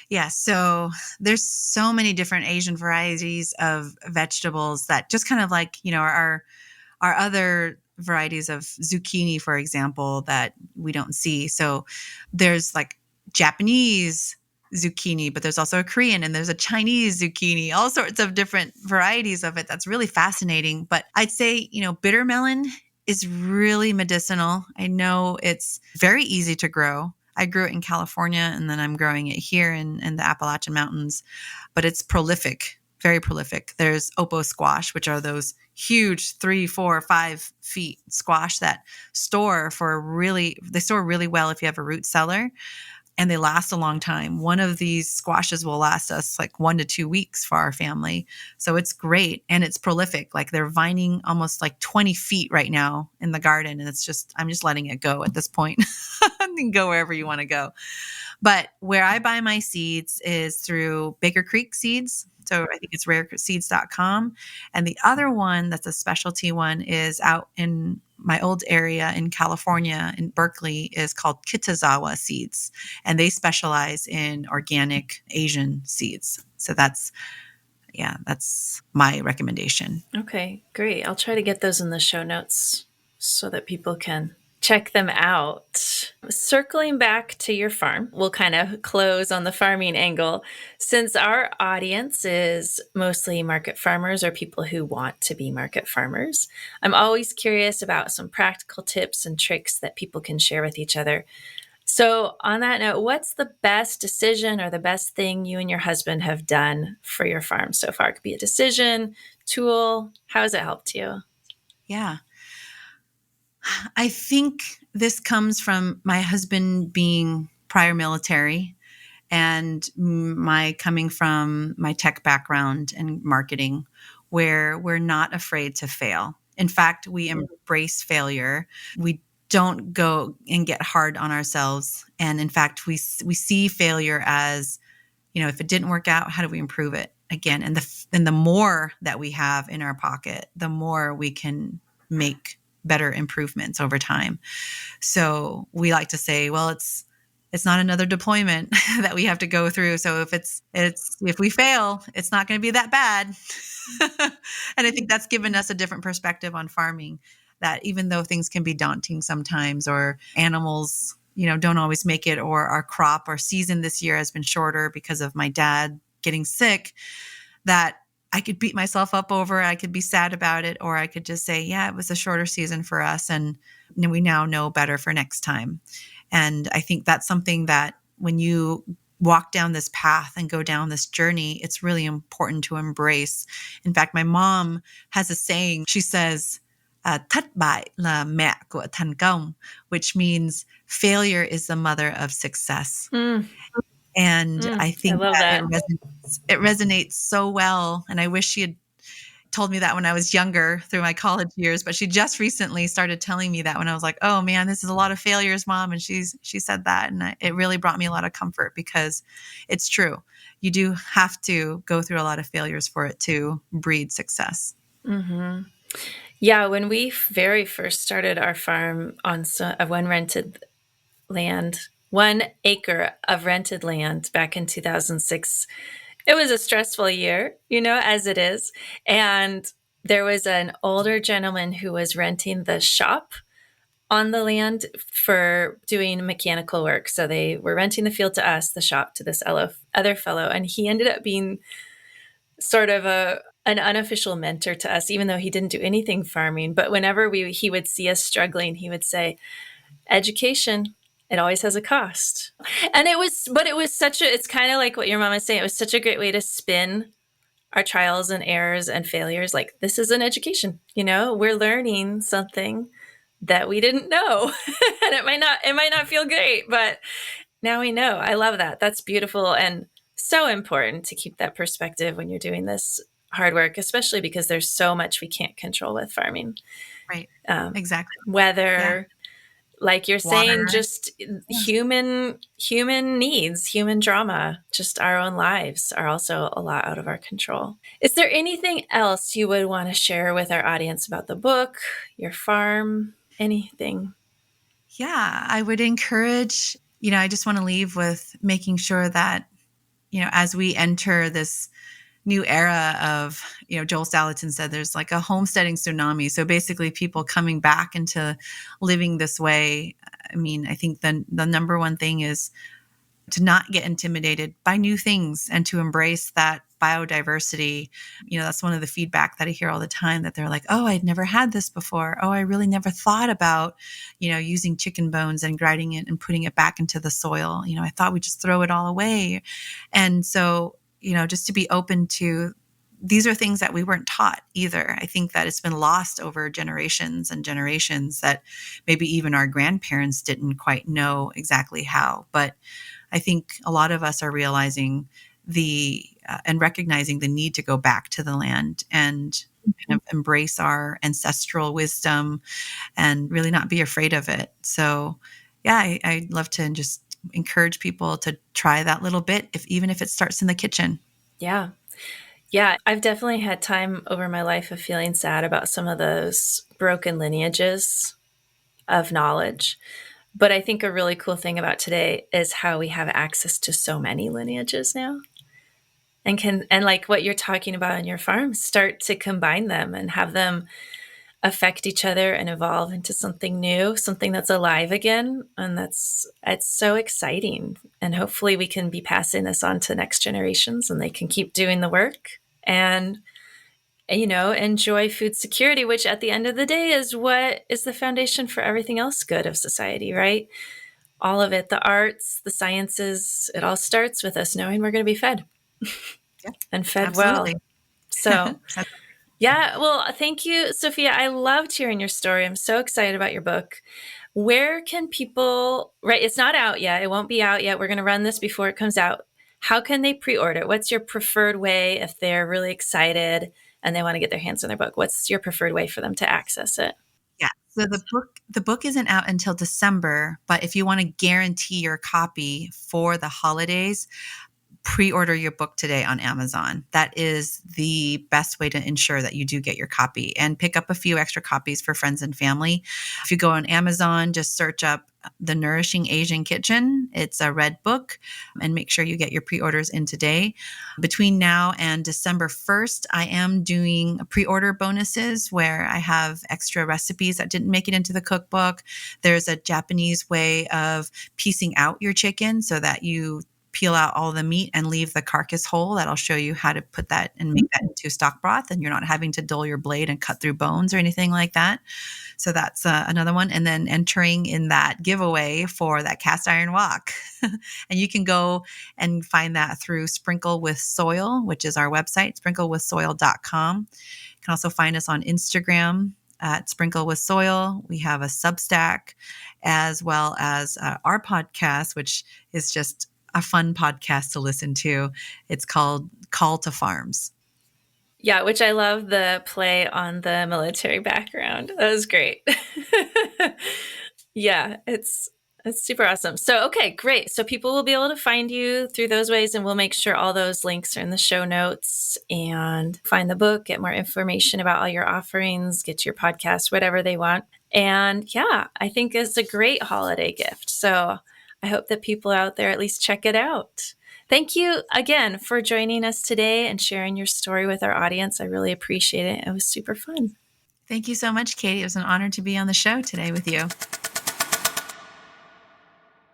Yeah, so there's so many different Asian varieties of vegetables that just kind of like, our other varieties of zucchini, for example, that we don't see. So there's like Japanese zucchini, but there's also a Korean and there's a Chinese zucchini, all sorts of different varieties of it. That's really fascinating. But I'd say, bitter melon is really medicinal. I know it's very easy to grow. I grew it in California and then I'm growing it here in the Appalachian Mountains, but it's prolific, very prolific. There's opo squash, which are those huge 3, 4, 5 feet squash that they store really well if you have a root cellar, and they last a long time. One of these squashes will last us like 1 to 2 weeks for our family. So it's great. And it's prolific. Like, they're vining almost like 20 feet right now in the garden. And I'm just letting it go at this point. You can go wherever you want to go. But where I buy my seeds is through Baker Creek Seeds. So I think it's rareseeds.com. And the other one that's a specialty one is out in my old area in California, in Berkeley, is called Kitazawa Seeds. And they specialize in organic Asian seeds. So that's my recommendation. Okay, great. I'll try to get those in the show notes so that people can check them out. Circling back to your farm, we'll kind of close on the farming angle. Since our audience is mostly market farmers or people who want to be market farmers, I'm always curious about some practical tips and tricks that people can share with each other. So, on that note, what's the best decision or the best thing you and your husband have done for your farm so far? It could be a decision, tool. How has it helped you? Yeah. I think this comes from my husband being prior military and my coming from my tech background and marketing, where we're not afraid to fail. In fact, we embrace failure. We don't go and get hard on ourselves. And in fact, we see failure as, if it didn't work out, how do we improve it again? And the more that we have in our pocket, the more we can make better improvements over time. So we like to say, well, it's not another deployment that we have to go through. So if we fail, it's not going to be that bad. And I think that's given us a different perspective on farming, that even though things can be daunting sometimes, or animals, don't always make it, or our crop or season this year has been shorter because of my dad getting sick, that I could beat myself up over, I could be sad about it, or I could just say, yeah, it was a shorter season for us. And we now know better for next time. And I think that's something that when you walk down this path and go down this journey, it's really important to embrace. In fact, my mom has a saying. She says, thất bại là mẹ của thành công, which means failure is the mother of success. And I think that it resonates so well. And I wish she had told me that when I was younger through my college years, but she just recently started telling me that when I was like, oh man, this is a lot of failures, Mom. And she said that. And it really brought me a lot of comfort, because it's true. You do have to go through a lot of failures for it to breed success. Mm-hmm. Yeah. When we very first started our farm on one acre of rented land back in 2006, it was a stressful year, as it is. And there was an older gentleman who was renting the shop on the land for doing mechanical work. So they were renting the field to us, the shop to this other fellow. And he ended up being sort of an unofficial mentor to us, even though he didn't do anything farming. But whenever he would see us struggling, he would say, education, it always has a cost. And it was it's kind of like what your mom was saying. It was such a great way to spin our trials and errors and failures. Like, this is an education, we're learning something that we didn't know. And it might not feel great, but now we know. I love that. That's beautiful and so important to keep that perspective when you're doing this hard work, especially because there's so much we can't control with farming. Right. Exactly. Weather, like you're Water. saying, just human needs, human drama, just our own lives are also a lot out of our control. Is there anything else you would want to share with our audience about the book, your farm, anything? Yeah, I would encourage, I just want to leave with making sure that, as we enter this new era of, Joel Salatin said there's like a homesteading tsunami. So basically people coming back into living this way. I mean, I think the number one thing is to not get intimidated by new things and to embrace that biodiversity. That's one of the feedback that I hear all the time, that they're like, oh, I'd never had this before. Oh, I really never thought about, using chicken bones and grinding it and putting it back into the soil. I thought we'd just throw it all away. And so, just to be open to, these are things that we weren't taught either. I think that it's been lost over generations and generations, that maybe even our grandparents didn't quite know exactly how. But I think a lot of us are realizing and recognizing the need to go back to the land and kind of embrace our ancestral wisdom and really not be afraid of it. So yeah, I'd love to just encourage people to try that little bit, even if it starts in the kitchen. Yeah. Yeah, I've definitely had time over my life of feeling sad about some of those broken lineages of knowledge. But I think a really cool thing about today is how we have access to so many lineages now. And like what you're talking about on your farm, start to combine them and have them affect each other and evolve into something new, something that's alive again. And it's so exciting. And hopefully we can be passing this on to next generations and they can keep doing the work and, enjoy food security, which at the end of the day is what is the foundation for everything else good of society, right? All of it, the arts, the sciences, it all starts with us knowing we're going to be fed and fed Absolutely. well. So yeah, well, thank you, Sophia. I loved hearing your story. I'm so excited about your book. Where can people, right? It's not out yet. It won't be out yet. We're going to run this before it comes out. How can they pre-order? What's your preferred way if they're really excited and they want to get their hands on their book? What's your preferred way for them to access it? Yeah. So the book isn't out until December, but if you want to guarantee your copy for the holidays, pre-order your book today on Amazon. That is the best way to ensure that you do get your copy, and pick up a few extra copies for friends and family. If you go on Amazon, just search up The Nourishing Asian Kitchen. It's a red book, and make sure you get your pre-orders in today. Between now and December 1st, I am doing pre-order bonuses where I have extra recipes that didn't make it into the cookbook. There's a Japanese way of piecing out your chicken so that you peel out all the meat and leave the carcass whole. That'll show you how to put that and make that into stock broth, and you're not having to dull your blade and cut through bones or anything like that. So that's another one. And then entering in that giveaway for that cast iron wok. And you can go and find that through Sprinkle with Soil, which is our website, sprinklewithsoil.com. You can also find us on Instagram at Sprinkle with Soil. We have a Substack, as well as our podcast, which is just a fun podcast to listen to. It's called Call to Farms. Yeah, which I love the play on the military background. That was great. Yeah, it's super awesome. So, okay, great. So people will be able to find you through those ways, and we'll make sure all those links are in the show notes, and find the book, get more information about all your offerings, get your podcast, whatever they want. And yeah, I think it's a great holiday gift. So I hope that people out there at least check it out. Thank you again for joining us today and sharing your story with our audience. I really appreciate it. It was super fun. Thank you so much, Katie. It was an honor to be on the show today with you.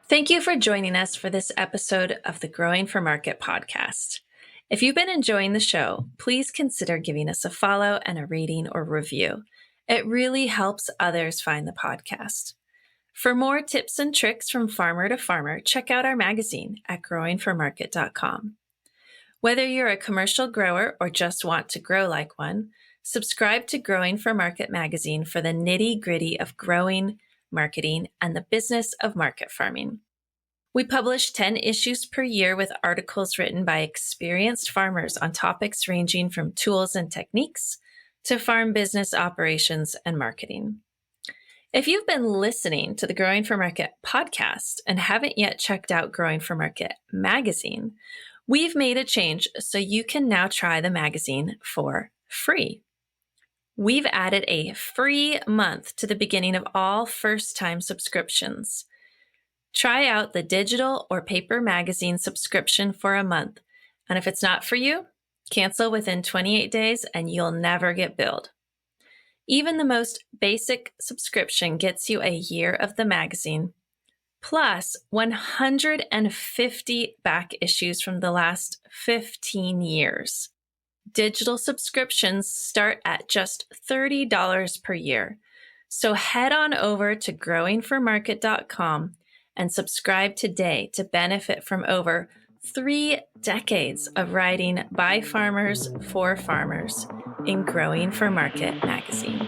Thank you for joining us for this episode of the Growing for Market podcast. If you've been enjoying the show, please consider giving us a follow and a rating or review. It really helps others find the podcast. For more tips and tricks from farmer to farmer, check out our magazine at growingformarket.com. Whether you're a commercial grower or just want to grow like one, subscribe to Growing for Market magazine for the nitty-gritty of growing, marketing, and the business of market farming. We publish 10 issues per year with articles written by experienced farmers on topics ranging from tools and techniques to farm business operations and marketing. If you've been listening to the Growing for Market podcast and haven't yet checked out Growing for Market magazine, we've made a change so you can now try the magazine for free. We've added a free month to the beginning of all first-time subscriptions. Try out the digital or paper magazine subscription for a month, and if it's not for you, cancel within 28 days and you'll never get billed. Even the most basic subscription gets you a year of the magazine, plus 150 back issues from the last 15 years. Digital subscriptions start at just $30 per year. So head on over to growingformarket.com and subscribe today to benefit from over 3 decades of writing by farmers for farmers in Growing for Market magazine.